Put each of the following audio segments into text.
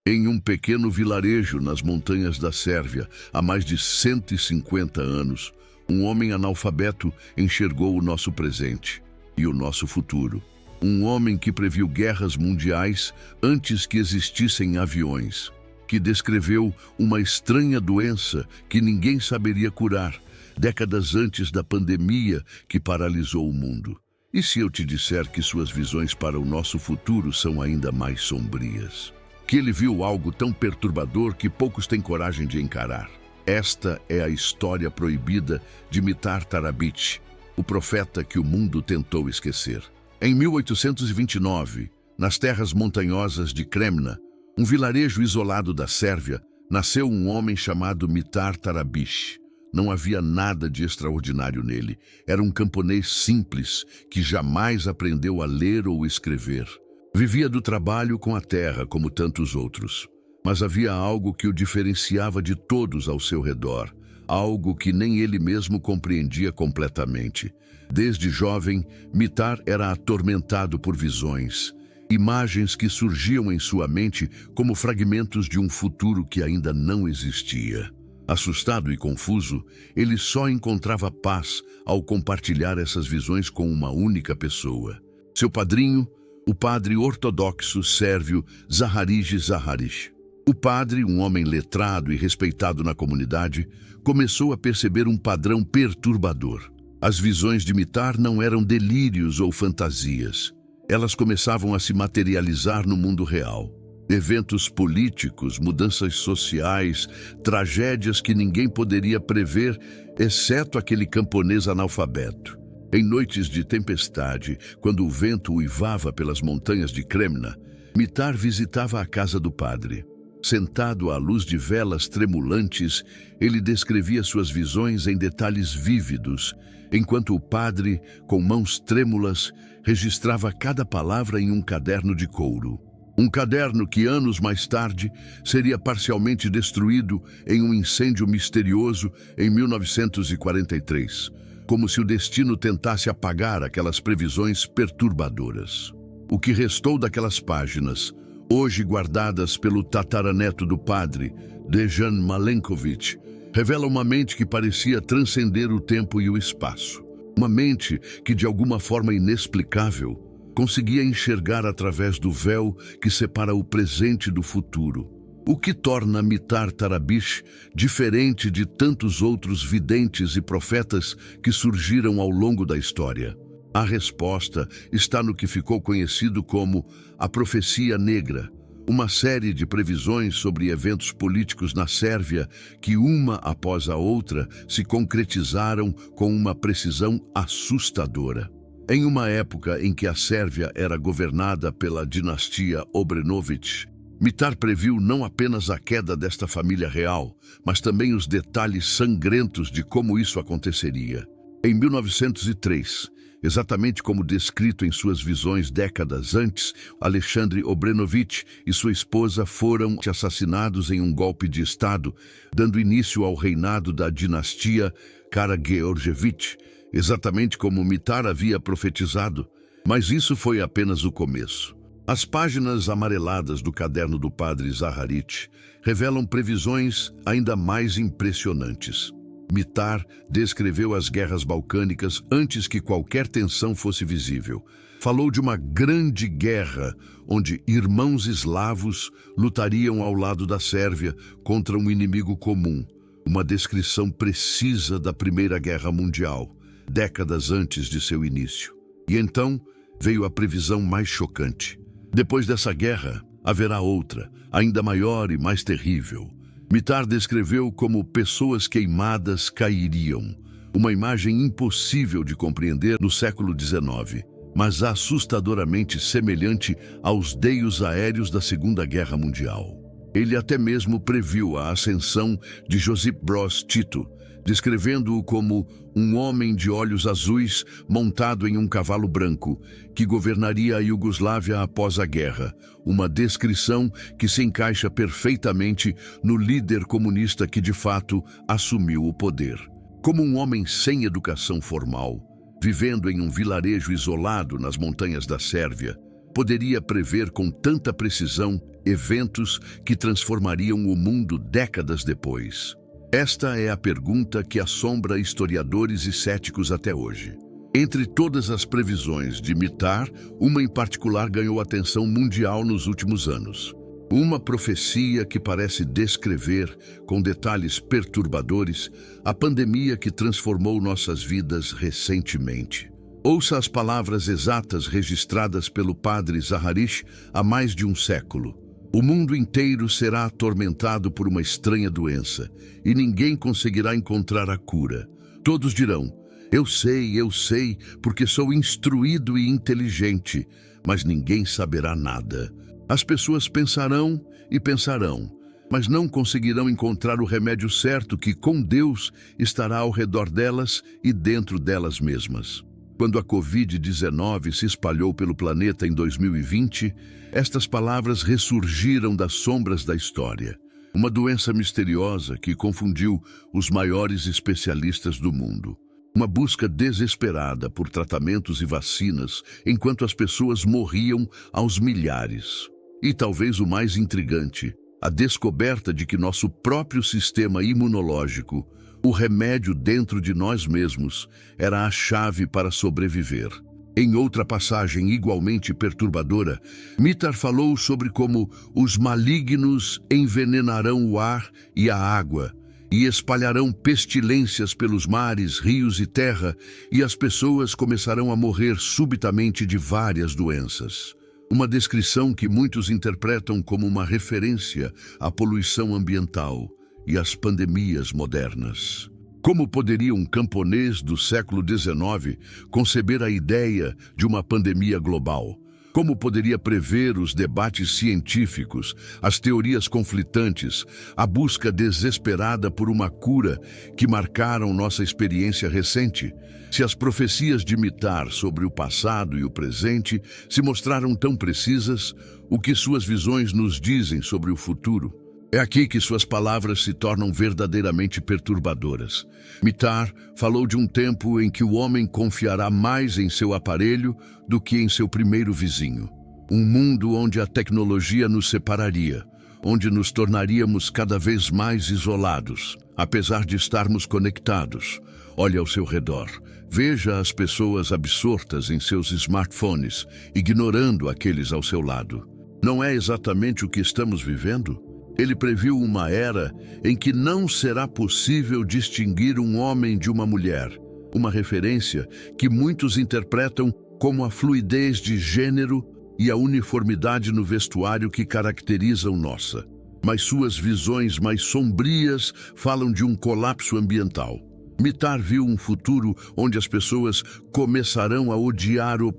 Em um pequeno vilarejo nas montanhas da Sérvia, há mais de 150 anos, um homem analfabeto enxergou o nosso presente e o nosso futuro. Um homem que previu guerras mundiais antes que existissem aviões, que descreveu uma estranha doença que ninguém saberia curar, décadas antes da pandemia que paralisou o mundo. E se eu te disser que suas visões para o nosso futuro são ainda mais sombrias? Que ele viu algo tão perturbador que poucos têm coragem de encarar. Esta é a história proibida de Mitar Tarabić, o profeta que o mundo tentou esquecer. Em 1829, nas terras montanhosas de Kremna, um vilarejo isolado da Sérvia, nasceu um homem chamado Mitar Tarabić. Não havia nada de extraordinário nele. Era um camponês simples que jamais aprendeu a ler ou escrever. Vivia do trabalho com a terra, como tantos outros. Mas havia algo que o diferenciava de todos ao seu redor, algo que nem ele mesmo compreendia completamente. Desde jovem, Mitar era atormentado por visões, imagens que surgiam em sua mente como fragmentos de um futuro que ainda não existia. Assustado e confuso, ele só encontrava paz ao compartilhar essas visões com uma única pessoa. Seu padrinho, o padre ortodoxo sérvio Zaharijh Zaharić. O padre, um homem letrado e respeitado na comunidade, começou a perceber um padrão perturbador. As visões de Mitar não eram delírios ou fantasias. Elas começavam a se materializar no mundo real. Eventos políticos, mudanças sociais, tragédias que ninguém poderia prever, exceto aquele camponês analfabeto. Em noites de tempestade, quando o vento uivava pelas montanhas de Kremna, Mitar visitava a casa do padre. Sentado à luz de velas tremulantes, ele descrevia suas visões em detalhes vívidos, enquanto o padre, com mãos trêmulas, registrava cada palavra em um caderno de couro. Um caderno que, anos mais tarde, seria parcialmente destruído em um incêndio misterioso em 1943, como se o destino tentasse apagar aquelas previsões perturbadoras. O que restou daquelas páginas, hoje guardadas pelo tataraneto do padre, Dejan Malenković, revela uma mente que parecia transcender o tempo e o espaço. Uma mente que, de alguma forma inexplicável, conseguia enxergar através do véu que separa o presente do futuro. O que torna Mitar Tarabić diferente de tantos outros videntes e profetas que surgiram ao longo da história? A resposta está no que ficou conhecido como a Profecia Negra, uma série de previsões sobre eventos políticos na Sérvia que, uma após a outra, se concretizaram com uma precisão assustadora. Em uma época em que a Sérvia era governada pela dinastia Obrenović, Mitar previu não apenas a queda desta família real, mas também os detalhes sangrentos de como isso aconteceria. Em 1903, exatamente como descrito em suas visões décadas antes, Alexandre Obrenović e sua esposa foram assassinados em um golpe de Estado, dando início ao reinado da dinastia Karageorgievich, exatamente como Mitar havia profetizado. Mas isso foi apenas o começo. As páginas amareladas do caderno do padre Zaharić revelam previsões ainda mais impressionantes. Mitar descreveu as guerras balcânicas antes que qualquer tensão fosse visível. Falou de uma grande guerra onde irmãos eslavos lutariam ao lado da Sérvia contra um inimigo comum. Uma descrição precisa da Primeira Guerra Mundial, décadas antes de seu início. E então veio a previsão mais chocante. Depois dessa guerra, haverá outra, ainda maior e mais terrível. Mitar descreveu como pessoas queimadas cairiam, uma imagem impossível de compreender no século XIX, mas assustadoramente semelhante aos deios aéreos da Segunda Guerra Mundial. Ele até mesmo previu a ascensão de Josip Broz Tito, descrevendo-o como um homem de olhos azuis montado em um cavalo branco, que governaria a Iugoslávia após a guerra, uma descrição que se encaixa perfeitamente no líder comunista que de fato assumiu o poder. Como um homem sem educação formal, vivendo em um vilarejo isolado nas montanhas da Sérvia, poderia prever com tanta precisão eventos que transformariam o mundo décadas depois? Esta é a pergunta que assombra historiadores e céticos até hoje. Entre todas as previsões de Mitar, uma em particular ganhou atenção mundial nos últimos anos. Uma profecia que parece descrever, com detalhes perturbadores, a pandemia que transformou nossas vidas recentemente. Ouça as palavras exatas registradas pelo padre Zaharish há mais de um século. O mundo inteiro será atormentado por uma estranha doença, e ninguém conseguirá encontrar a cura. Todos dirão: eu sei, porque sou instruído e inteligente, mas ninguém saberá nada. As pessoas pensarão e pensarão, mas não conseguirão encontrar o remédio certo que, com Deus, estará ao redor delas e dentro delas mesmas. Quando a Covid-19 se espalhou pelo planeta em 2020, estas palavras ressurgiram das sombras da história. Uma doença misteriosa que confundiu os maiores especialistas do mundo. Uma busca desesperada por tratamentos e vacinas, enquanto as pessoas morriam aos milhares. E talvez o mais intrigante, a descoberta de que nosso próprio sistema imunológico, o remédio dentro de nós mesmos, era a chave para sobreviver. Em outra passagem igualmente perturbadora, Mitar falou sobre como os malignos envenenarão o ar e a água, e espalharão pestilências pelos mares, rios e terra, e as pessoas começarão a morrer subitamente de várias doenças. Uma descrição que muitos interpretam como uma referência à poluição ambiental e às pandemias modernas. Como poderia um camponês do século XIX conceber a ideia de uma pandemia global? Como poderia prever os debates científicos, as teorias conflitantes, a busca desesperada por uma cura que marcaram nossa experiência recente? Se as profecias de Mitar sobre o passado e o presente se mostraram tão precisas, o que suas visões nos dizem sobre o futuro? É aqui que suas palavras se tornam verdadeiramente perturbadoras. Mitar falou de um tempo em que o homem confiará mais em seu aparelho do que em seu primeiro vizinho. Um mundo onde a tecnologia nos separaria, onde nos tornaríamos cada vez mais isolados, apesar de estarmos conectados. Olhe ao seu redor. Veja as pessoas absortas em seus smartphones, ignorando aqueles ao seu lado. Não é exatamente o que estamos vivendo? Ele previu uma era em que não será possível distinguir um homem de uma mulher, uma referência que muitos interpretam como a fluidez de gênero e a uniformidade no vestuário que caracterizam nossa. Mas suas visões mais sombrias falam de um colapso ambiental. Mitar viu um futuro onde as pessoas começarão a odiar o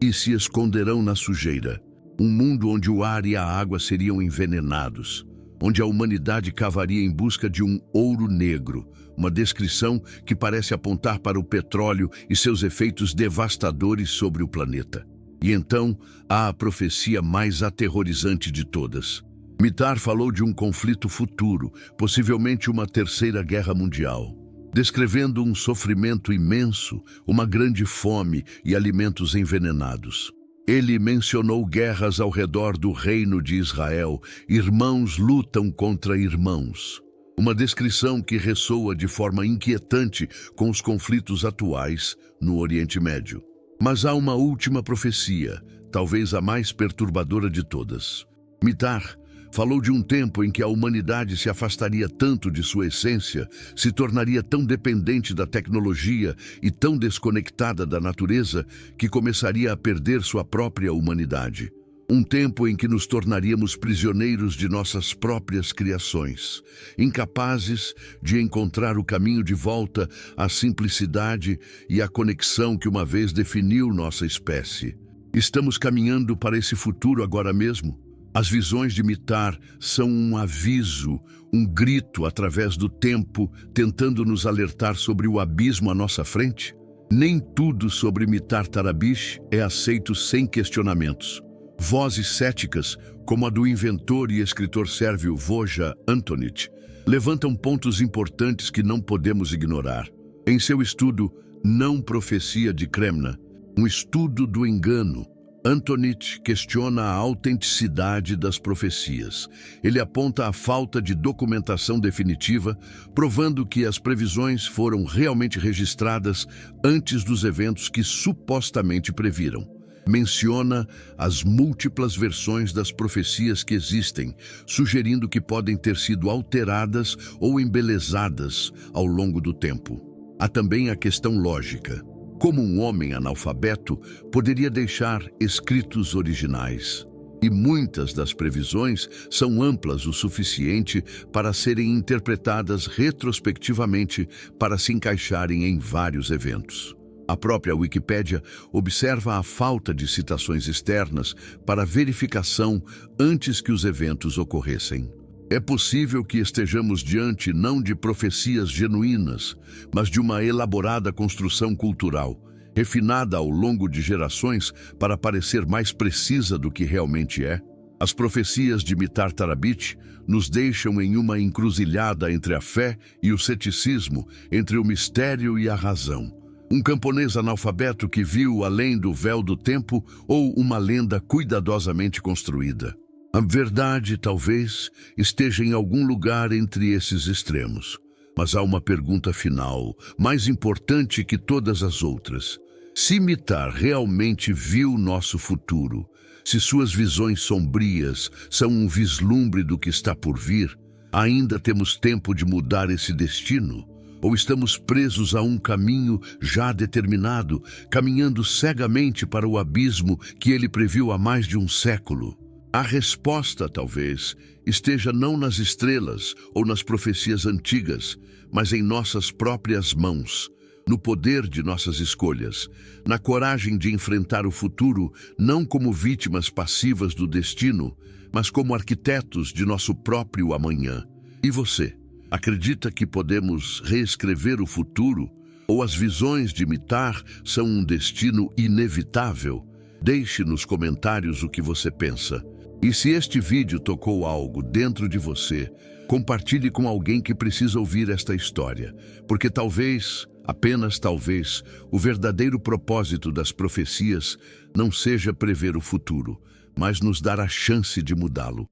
e se esconderão na sujeira. Um mundo onde o ar e a água seriam envenenados, onde a humanidade cavaria em busca de um ouro negro, uma descrição que parece apontar para o petróleo e seus efeitos devastadores sobre o planeta. E então, há a profecia mais aterrorizante de todas. Mitar falou de um conflito futuro, possivelmente uma terceira guerra mundial, descrevendo um sofrimento imenso, uma grande fome e alimentos envenenados. Ele mencionou guerras ao redor do reino de Israel. Irmãos lutam contra irmãos. Uma descrição que ressoa de forma inquietante com os conflitos atuais no Oriente Médio. Mas há uma última profecia, talvez a mais perturbadora de todas. Mitar falou de um tempo em que a humanidade se afastaria tanto de sua essência, se tornaria tão dependente da tecnologia e tão desconectada da natureza que começaria a perder sua própria humanidade. Um tempo em que nos tornaríamos prisioneiros de nossas próprias criações, incapazes de encontrar o caminho de volta à simplicidade e à conexão que uma vez definiu nossa espécie. Estamos caminhando para esse futuro agora mesmo. As visões de Mitar são um aviso, um grito através do tempo, tentando nos alertar sobre o abismo à nossa frente. Nem tudo sobre Mitar Tarabish é aceito sem questionamentos. Vozes céticas, como a do inventor e escritor sérvio Voja Antonich, levantam pontos importantes que não podemos ignorar. Em seu estudo Não Profecia de Kremna, um estudo do engano, Antonit questiona a autenticidade das profecias. Ele aponta a falta de documentação definitiva, provando que as previsões foram realmente registradas antes dos eventos que supostamente previram. Menciona as múltiplas versões das profecias que existem, sugerindo que podem ter sido alteradas ou embelezadas ao longo do tempo. Há também a questão lógica. Como um homem analfabeto poderia deixar escritos originais? E muitas das previsões são amplas o suficiente para serem interpretadas retrospectivamente para se encaixarem em vários eventos. A própria Wikipédia observa a falta de citações externas para verificação antes que os eventos ocorressem. É possível que estejamos diante não de profecias genuínas, mas de uma elaborada construção cultural, refinada ao longo de gerações para parecer mais precisa do que realmente é. As profecias de Mitar Tarabit nos deixam em uma encruzilhada entre a fé e o ceticismo, entre o mistério e a razão. Um camponês analfabeto que viu além do véu do tempo ou uma lenda cuidadosamente construída. A verdade, talvez, esteja em algum lugar entre esses extremos. Mas há uma pergunta final, mais importante que todas as outras. Se Mitar realmente viu nosso futuro, se suas visões sombrias são um vislumbre do que está por vir, ainda temos tempo de mudar esse destino? Ou estamos presos a um caminho já determinado, caminhando cegamente para o abismo que ele previu há mais de um século? A resposta, talvez, esteja não nas estrelas ou nas profecias antigas, mas em nossas próprias mãos, no poder de nossas escolhas, na coragem de enfrentar o futuro não como vítimas passivas do destino, mas como arquitetos de nosso próprio amanhã. E você, acredita que podemos reescrever o futuro? Ou as visões de Mitar são um destino inevitável? Deixe nos comentários o que você pensa. E se este vídeo tocou algo dentro de você, compartilhe com alguém que precisa ouvir esta história, porque talvez, apenas talvez, o verdadeiro propósito das profecias não seja prever o futuro, mas nos dar a chance de mudá-lo.